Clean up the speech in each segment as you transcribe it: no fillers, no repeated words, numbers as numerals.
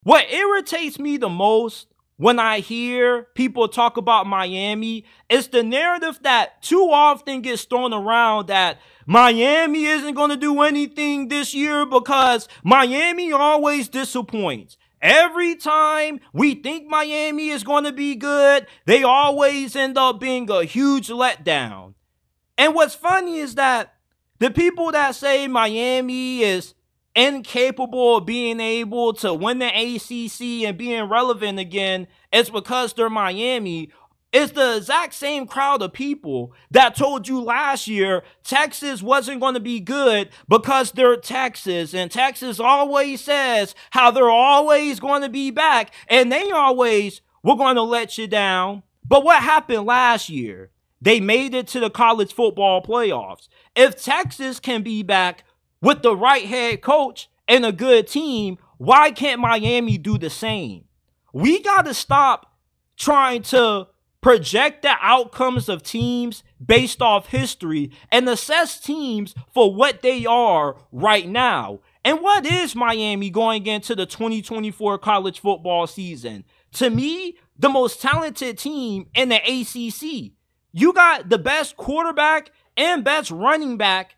What irritates me the most when I hear people talk about Miami is the narrative that too often gets thrown around that Miami isn't going to do anything this year because Miami always disappoints. Every time we think Miami is going to be good, they always end up being a huge letdown. And what's funny is that the people that say Miami is incapable of being able to win the ACC and being relevant again is because they're Miami. It's the exact same crowd of people that told you last year Texas wasn't going to be good because they're Texas. And Texas always says how they're always going to be back. And they always were going to let you down. But what happened last year? They made it to the college football playoffs. If Texas can be back with the right head coach and a good team, why can't Miami do the same? We got to stop trying to project the outcomes of teams based off history and assess teams for what they are right now. And what is Miami going into the 2024 college football season? To me, the most talented team in the ACC. You got the best quarterback and best running back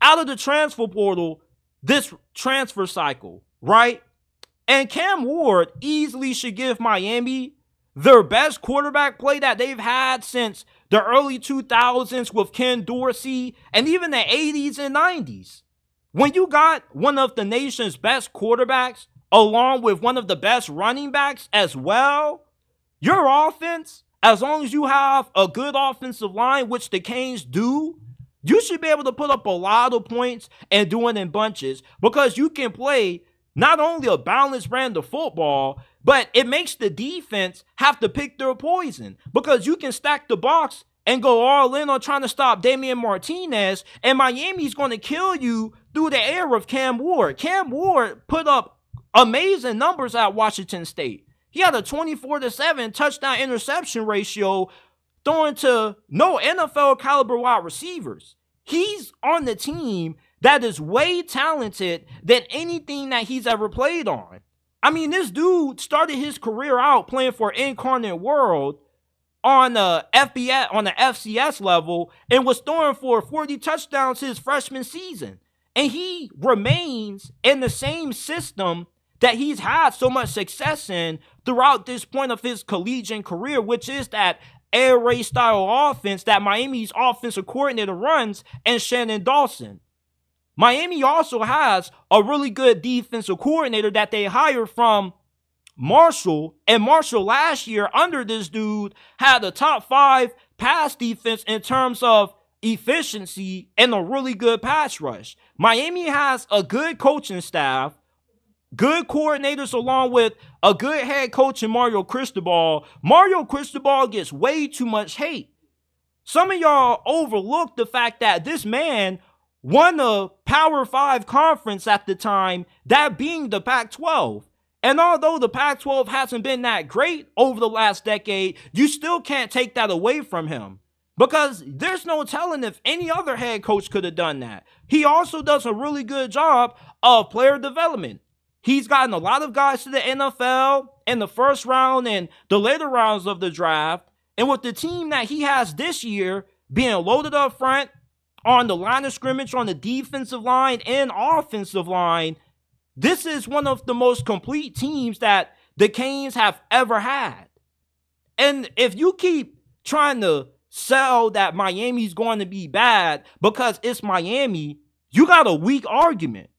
out of the transfer portal this transfer cycle, right? And Cam Ward easily should give Miami their best quarterback play that they've had since the early 2000s with Ken Dorsey and even the 80s and 90s. When you got one of the nation's best quarterbacks along with one of the best running backs as well, your offense, as long as you have a good offensive line, which the Canes do, you should be able to put up a lot of points and do it in bunches because you can play not only a balanced brand of football, but it makes the defense have to pick their poison because you can stack the box and go all in on trying to stop Damian Martinez, and Miami's going to kill you through the air of Cam Ward. Cam Ward put up amazing numbers at Washington State. He had a 24-7 touchdown interception ratio throwing to no NFL caliber wide receivers. He's on the team that is way talented than anything that he's ever played on. I mean, this dude started his career out playing for Incarnate World on the FCS level and was throwing for 40 touchdowns his freshman season. And he remains in the same system that he's had so much success in throughout this point of his collegiate career, which is that air raid style offense that Miami's offensive coordinator runs and Shannon Dawson. Miami also has a really good defensive coordinator that they hired from Marshall, and Marshall last year under this dude had a top 5 pass defense in terms of efficiency and a really good pass rush. Miami has a good coaching staff, good coordinators along with a good head coach in Mario Cristobal. Mario Cristobal gets way too much hate. Some of y'all overlook the fact that this man won a Power 5 conference at the time, that being the Pac-12. And although the Pac-12 hasn't been that great over the last decade, you still can't take that away from him. Because there's no telling if any other head coach could have done that. He also does a really good job of player development. He's gotten a lot of guys to the NFL in the first round and the later rounds of the draft. And with the team that he has this year being loaded up front, on the line of scrimmage, on the defensive line and offensive line, this is one of the most complete teams that the Canes have ever had. And if you keep trying to sell that Miami's going to be bad because it's Miami, you got a weak argument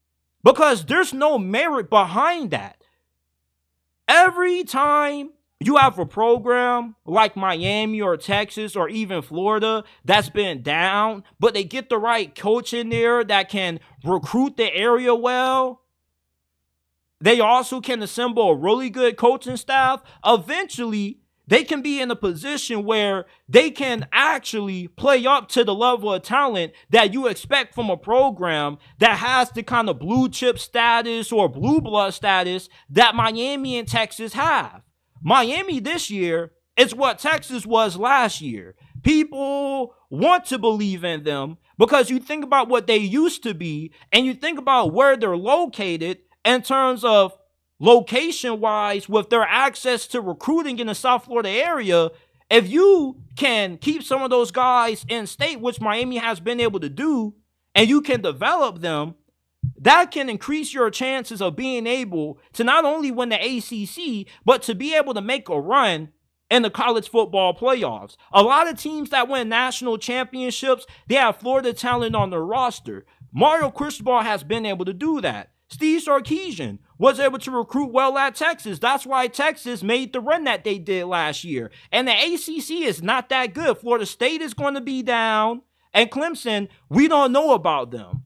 because there's no merit behind that. Every time you have a program like Miami or Texas or even Florida that's been down, but they get the right coach in there that can recruit the area well, they also can assemble a really good coaching staff. Eventually, they can be in a position where they can actually play up to the level of talent that you expect from a program that has the kind of blue chip status or blue blood status that Miami and Texas have. Miami this year is what Texas was last year. People want to believe in them because you think about what they used to be and you think about where they're located in terms of location-wise, with their access to recruiting in the South Florida area, if you can keep some of those guys in state, which Miami has been able to do, and you can develop them, that can increase your chances of being able to not only win the ACC, but to be able to make a run in the college football playoffs. A lot of teams that win national championships, they have Florida talent on their roster. Mario Cristobal has been able to do that. Steve Sarkisian was able to recruit well at Texas. That's why Texas made the run that they did last year. And the ACC is not that good. Florida State is going to be down. And Clemson, we don't know about them.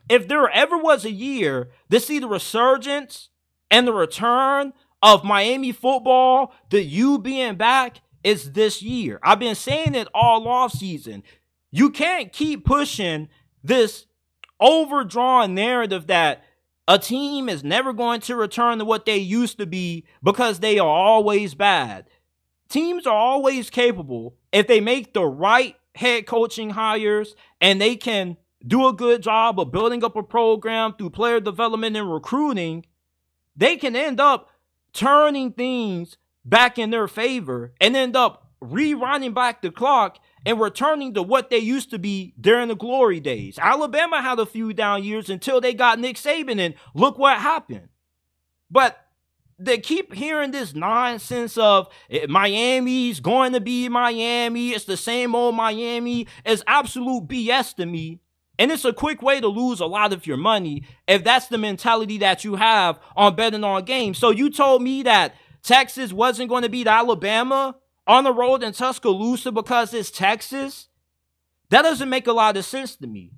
If there ever was a year to see the resurgence and the return of Miami football, the U being back, is this year. I've been saying it all offseason. You can't keep pushing this overdrawn narrative that a team is never going to return to what they used to be because they are always bad. Teams are always capable if they make the right head coaching hires and they can do a good job of building up a program through player development and recruiting. They can end up turning things back in their favor and end up rewinding back the clock and returning to what they used to be during the glory days. Alabama had a few down years until they got Nick Saban, and look what happened. But they keep hearing this nonsense of Miami's going to be Miami. It's the same old Miami. It's absolute BS to me. And it's a quick way to lose a lot of your money if that's the mentality that you have on betting on games. So you told me that Texas wasn't going to beat Alabama on the road in Tuscaloosa because it's Texas? That doesn't make a lot of sense to me.